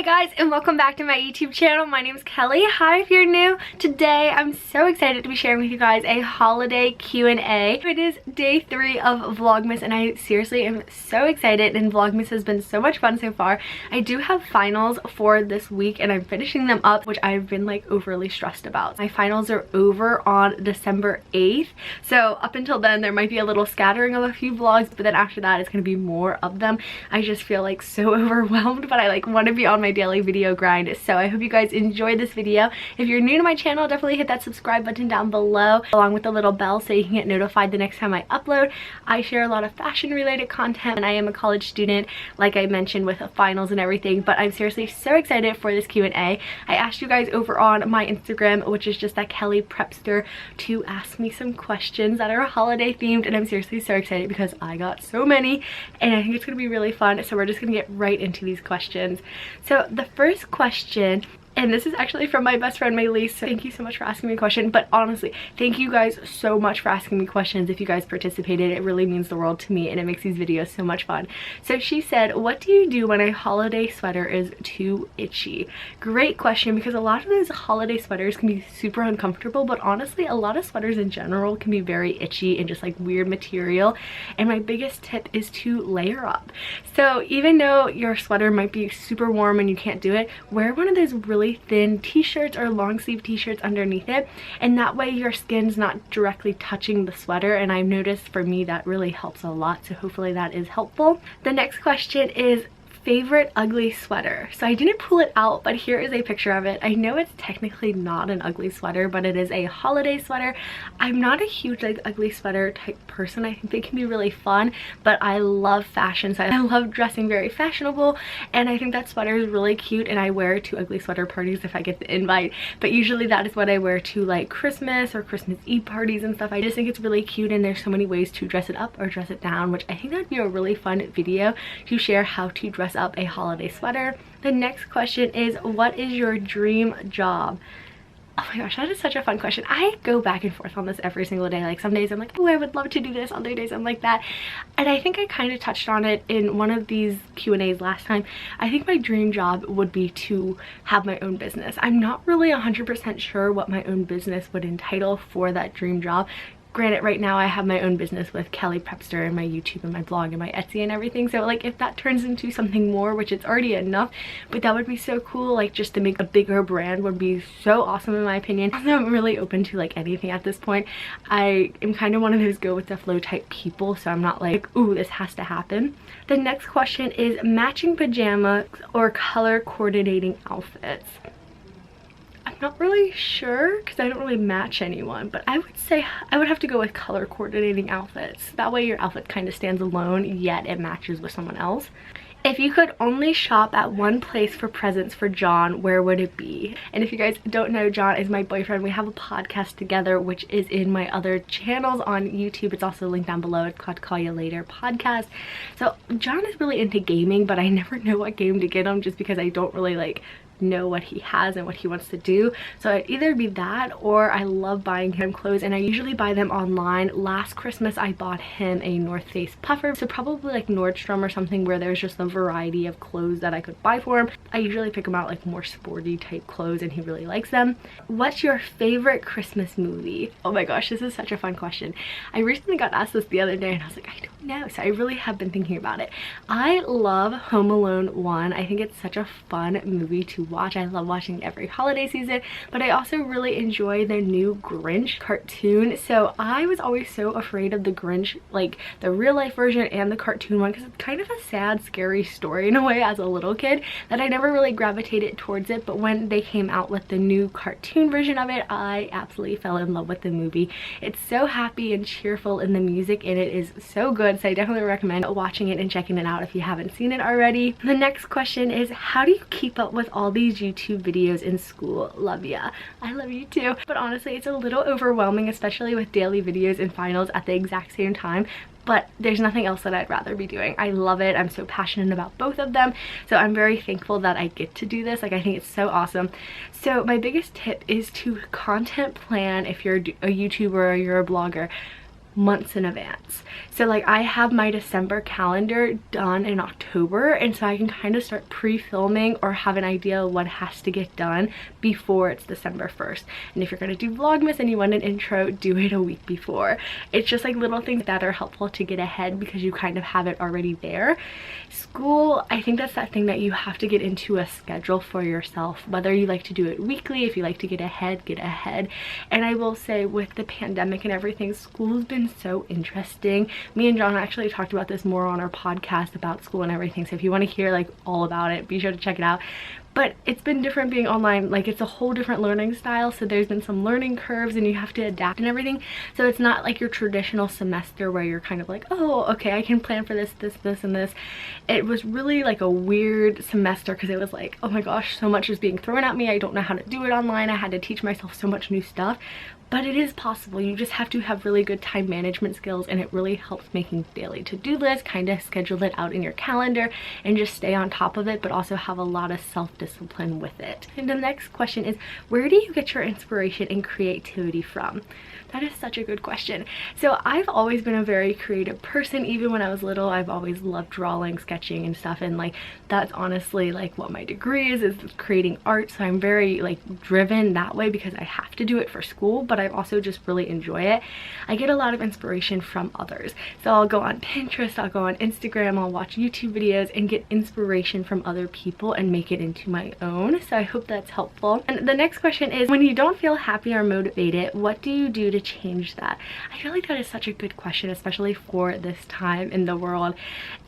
guys, and welcome back to my YouTube channel. My name is Kelly. Hi if you're new. Today I'm so excited to be sharing with you guys a holiday Q&A. It is day 3 of Vlogmas and I seriously am so excited, and Vlogmas has been so much fun so far. I do have finals for this week and I'm finishing them up, which I've been like overly stressed about. My finals are over on December 8th, so up until then there might be a little scattering of a few vlogs, but then after that it's going to be more of them. I just feel like so overwhelmed, but I like want to be on my daily video grind, so I hope you guys enjoyed this video. If you're new to my channel, definitely hit that subscribe button down below along with the little bell so you can get notified the next time I upload. I share a lot of fashion related content and I am a college student, like I mentioned, with finals and everything, but I'm seriously so excited for this Q&A. I asked you guys over on my Instagram, which is just at Kellyprepster, to ask me some questions that are holiday themed, and I'm seriously so excited because I got so many and I think it's gonna be really fun. So we're just gonna get right into these questions. So the first question, and this is actually from my best friend Maylee, so thank you so much for asking me a question. But honestly, thank you guys so much for asking me questions. If you guys participated, it really means the world to me and it makes these videos so much fun. So she said, what do you do when a holiday sweater is too itchy? Great question, because a lot of those holiday sweaters can be super uncomfortable, but honestly a lot of sweaters in general can be very itchy and just like weird material, and my biggest tip is to layer up. So even though your sweater might be super warm and you can't do it, wear one of those really thin t-shirts or long sleeve t-shirts underneath it, and that way your skin's not directly touching the sweater, and I've noticed for me that really helps a lot, so hopefully that is helpful. The next question is favorite ugly sweater. So I didn't pull it out, but here is a picture of it. I know it's technically not an ugly sweater, but it is a holiday sweater. I'm not a huge like ugly sweater type person. I think they can be really fun, but I love fashion, so I love dressing very fashionable, and I think that sweater is really cute, and I wear it to ugly sweater parties if I get the invite, but usually that is what I wear to like Christmas or Christmas Eve parties and stuff. I just think it's really cute, and there's so many ways to dress it up or dress it down, which I think that'd be a really fun video to share how to dress up a holiday sweater. The next question is, what is your dream job? Oh my gosh, that is such a fun question. I go back and forth on this every single day. Like some days I'm like, oh, I would love to do this. Other days I'm like that. And I think I kind of touched on it in one of these Q&As last time. I think my dream job would be to have my own business. I'm not really 100% sure what my own business would entitle for that dream job. Granted, right now I have my own business with Kellyprepster and my YouTube and my blog and my Etsy and everything, so like if that turns into something more, which it's already enough, but that would be so cool, like just to make a bigger brand would be so awesome in my opinion. I'm really open to like anything at this point. I am kind of one of those go with the flow type people, so I'm not like, ooh, this has to happen. The next question is matching pajamas or color coordinating outfits. I'm not really sure because I don't really match anyone, but I would say I would have to go with color coordinating outfits. That way your outfit kind of stands alone, yet it matches with someone else. If you could only shop at one place for presents for John, where would it be? And if you guys don't know, John is my boyfriend. We have a podcast together, which is in my other channels on YouTube. It's also linked down below. It's called Call You Later podcast. So John is really into gaming, but I never know what game to get him just because I don't really like know what he has and what he wants to do. So it'd either be that, or I love buying him clothes, and I usually buy them online. Last Christmas I bought him a North Face puffer, so probably like Nordstrom or something where there's just a variety of clothes that I could buy for him. I usually pick him out like more sporty type clothes and he really likes them. What's your favorite Christmas movie? Oh my gosh, this is such a fun question. I recently got asked this the other day and I was like, I don't know, so I really have been thinking about it. I love Home Alone 1. I think it's such a fun movie to watch. I love watching every holiday season, but I also really enjoy the new Grinch cartoon. So I was always so afraid of the Grinch, like the real life version and the cartoon one, because it's kind of a sad, scary story in a way as a little kid, that I never really gravitated towards it. But when they came out with the new cartoon version of it, I absolutely fell in love with the movie. It's so happy and cheerful, and the music in it is so good, so I definitely recommend watching it and checking it out if you haven't seen it already. The next question is, how do you keep up with all these YouTube videos in school? Love ya. I love you too. But honestly, it's a little overwhelming, especially with daily videos and finals at the exact same time. But there's nothing else that I'd rather be doing. I love it. I'm so passionate about both of them. So I'm very thankful that I get to do this. Like, I think it's so awesome. So my biggest tip is to content plan if you're a YouTuber or you're a blogger. months in advance. So like I have my December calendar done in October, and so I can kind of start pre-filming or have an idea of what has to get done before it's December 1st. And if you're going to do Vlogmas and you want an intro, do it a week before. It's just like little things that are helpful to get ahead because you kind of have it already there. School, I think that's that thing that you have to get into a schedule for yourself, whether you like to do it weekly. If you like to get ahead, get ahead. And I will say, with the pandemic and everything, school's been so interesting. Me and John actually talked about this more on our podcast about school and everything, so if you want to hear like all about it, be sure to check it out. But it's been different being online. Like, it's a whole different learning style, so there's been some learning curves and you have to adapt and everything. So it's not like your traditional semester where you're kind of like, oh, okay, I can plan for this, this, and this. It was really like a weird semester because it was like, oh my gosh, so much is being thrown at me. I don't know how to do it online. I had to teach myself so much new stuff. But it is possible. You just have to have really good time management skills, and it really helps making daily to-do lists, kind of schedule it out in your calendar and just stay on top of it, but also have a lot of self-discipline with it. And the next question is, where do you get your inspiration and creativity from? That is such a good question. So I've always been a very creative person. Even when I was little, I've always loved drawing, sketching, and stuff, and like that's honestly like what my degree is creating art. So I'm very like driven that way because I have to do it for school, but I also just really enjoy it. I get a lot of inspiration from others. So I'll go on Pinterest, I'll go on Instagram, I'll watch YouTube videos and get inspiration from other people and make it into my own. So I hope that's helpful. And the next question is, when you don't feel happy or motivated, what do you do to change that? I feel like that is such a good question, especially for this time in the world.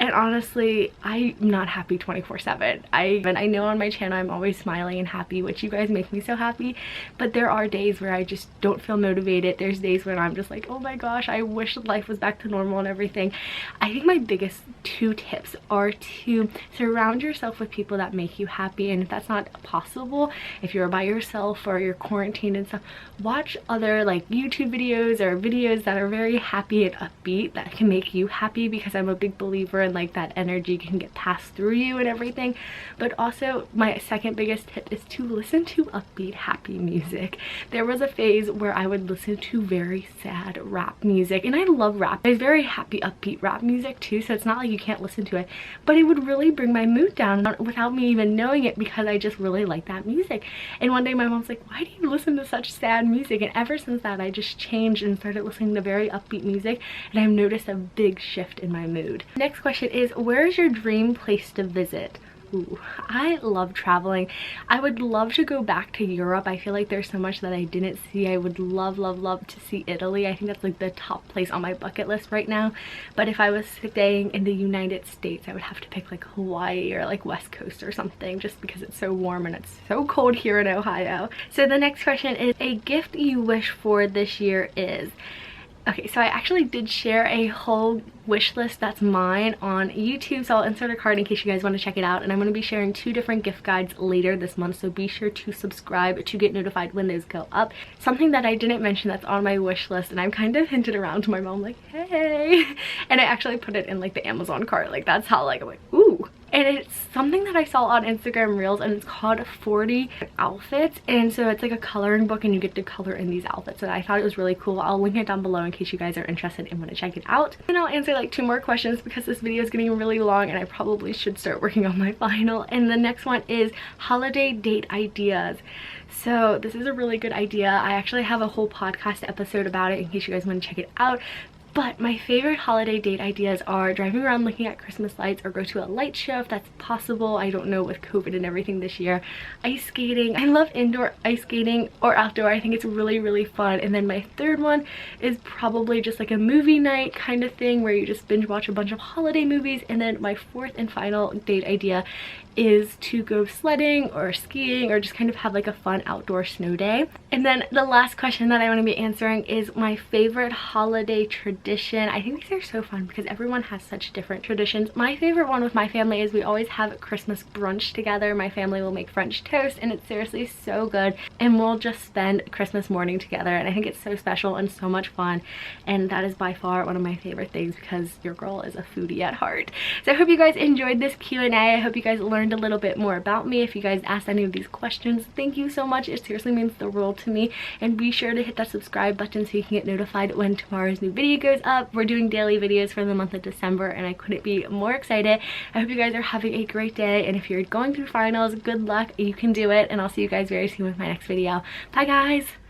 And honestly, I'm not happy 24/7. I know on my channel I'm always smiling and happy, which you guys make me so happy, but there are days where I just don't feel motivated. There's days when I'm just like, oh my gosh, I wish life was back to normal and everything. I think my biggest 2 tips are to surround yourself with people that make you happy, and if that's not possible, if you're by yourself or you're quarantined and stuff, watch other like YouTube videos or videos that are very happy and upbeat that can make you happy, because I'm a big believer in like that energy can get passed through you and everything. But also my second biggest tip is to listen to upbeat, happy music. There was a phase where I would listen to very sad rap music, and I love rap. There's very happy, upbeat rap music too, so it's not like you can't listen to it, but it would really bring my mood down without me even knowing it, because I just really like that music. And one day my mom's like, why do you listen to such sad music? And ever since that, I just changed and started listening to very upbeat music, and I've noticed a big shift in my mood. Next question is, where is your dream place to visit? Ooh, I love traveling. I would love to go back to Europe. I feel like there's so much that I didn't see. I would love to see Italy. I think that's like the top place on my bucket list right now. But if I was staying in the United States, I would have to pick like Hawaii or like West Coast or something, just because it's so warm and it's so cold here in Ohio. So the next question is, a gift you wish for this year is... Okay, so I actually did share a whole wish list that's mine on YouTube, so I'll insert a card in case you guys want to check it out. And I'm going to be sharing 2 different gift guides later this month, so be sure to subscribe to get notified when those go up. Something that I didn't mention that's on my wish list, and I've kind of hinted around to my mom like, hey, and I actually put it in like the Amazon cart. Like, that's how like I'm like, ooh. And it's something that I saw on Instagram Reels, and it's called 40 Outfits. And so it's like a coloring book, and you get to color in these outfits. And I thought it was really cool. I'll link it down below in case you guys are interested and want to check it out. And I'll answer like 2 more questions because this video is getting really long and I probably should start working on my final. And the next one is holiday date ideas. So this is a really good idea. I actually have a whole podcast episode about it in case you guys want to check it out. But my favorite holiday date ideas are driving around looking at Christmas lights, or go to a light show if that's possible. I don't know with COVID and everything this year. Ice skating. I love indoor ice skating or outdoor. I think it's really fun. And then my third one is probably just like a movie night kind of thing where you just binge watch a bunch of holiday movies. And then my 4th and final date idea is to go sledding or skiing, or just kind of have like a fun outdoor snow day. And then the last question that I want to be answering is my favorite holiday tradition. I think these are so fun because everyone has such different traditions. My favorite one with my family is we always have Christmas brunch together. My family will make French toast, and it's seriously so good, and we'll just spend Christmas morning together, and I think it's so special and so much fun. And that is by far one of my favorite things because your girl is a foodie at heart. So I hope you guys enjoyed this Q&A. I hope you guys learned a little bit more about me. If you guys asked any of these questions, thank you so much. It seriously means the world to me. And be sure to hit that subscribe button so you can get notified when tomorrow's new video goes videos up. We're doing daily videos for the month of December and I couldn't be more excited. I hope you guys are having a great day, and if you're going through finals, good luck, you can do it, and I'll see you guys very soon with my next video. Bye guys!